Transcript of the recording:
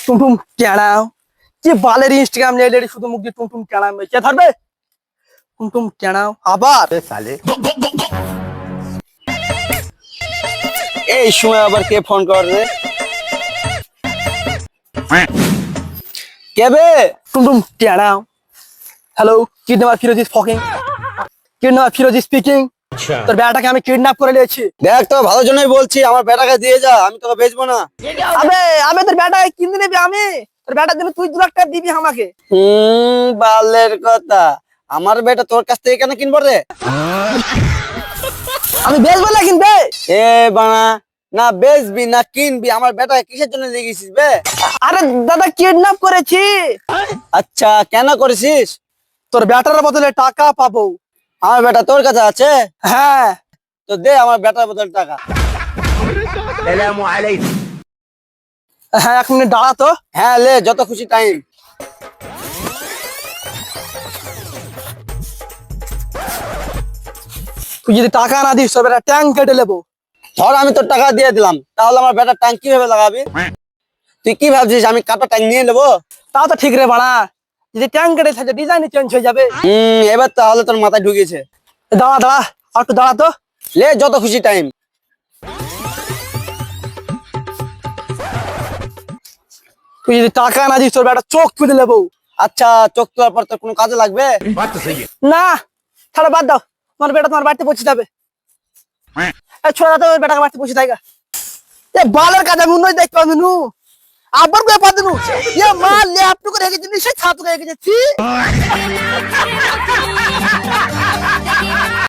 টুমটুম টেড়াও যে বালের ইনস্টাগ্রাম নিয়ে শুধু মুখ দিয়ে টুমটুম টেড়াও কে ধরবে? টুমটুম টেড়াও আবার সালে এই সময় আবার কে ফোন করে? কে বে? টুমটুম টেড়াও। Hello, kidnapper Firoz is fucking. Kidnapper Firoz is speaking. তোর বেটাকে আমি কিডন্যাপ করে নিয়েছি। দেখ তো ভালো জন্যই বলছি, আমার বেটাকে দিয়ে যা, আমি তোকে বেচবো না। আবে আবে তোর বেটাকে কিনে নিবি আমি? তোর বেটার জন্য তুই 2 লাখ টাকা দিবি আমাকে। বালের কথা, আমার বেটা তোর কাছ থেকে কেন কিনবো রে? আমি বেচবো না কিনবে? এ বানা, না বেচবি না কিনবি, আমার বেটা কিসের জন্য লেগেছিস বে? আরে দাদা কিডন্যাপ করেছি। আচ্ছা, কেন করেছিস? তোর বেটার বদলে টাকা পাবো। আমার বেটা তোর কাছে আছে? হ্যাঁ তো দে আমার বেটার বদলে টাকা। হ্যাঁ, 1 মিনিট দাঁড়া তো। হ্যাঁ লে, যত খুশি টাইম। তুই যদি টাকা না দিস তোর বেটা ট্যাঙ্ক কেটে নেবো। ধর আমি তোর টাকা দিয়ে দিলাম, তাহলে আমার বেটার ট্যাঙ্ক কিভাবে লাগাবি? তুই কি ভাবছিস আমি কাটা ট্যাঙ্ক নিয়ে নেবো? তাও তো ঠিক রে বাড়া, যদি ট্যাঙ্ক কেটে থাকে ডিজাইন চেঞ্জ হয়ে যাবে। এবার তাহলে তোর মাথায় ঢুকেছে। দাঁড়া দাঁড়া আর একটু দাঁড়া তো। লে, যত খুশি টাইম। তুই যদি টাকা না দিস তোর বেটা চোখ তুলে নেবো। আচ্ছা, চোখ তোলার পর তোর কোনো কাজে লাগবে? না ছাড়া বাদ দাও, তোমার বেটা তোমার বাড়িতে পৌঁছে যাবে। ছোড়া তো ওই বেটাকে বাড়িতে পৌঁছে থাকা এ বালের কাজ আমি উন্নতি দেখতে পাবি নু আবার করে পাবি নু এ মাল লে আপটু করে রেখে দিন সে ছাত্র রেখে যাচ্ছি।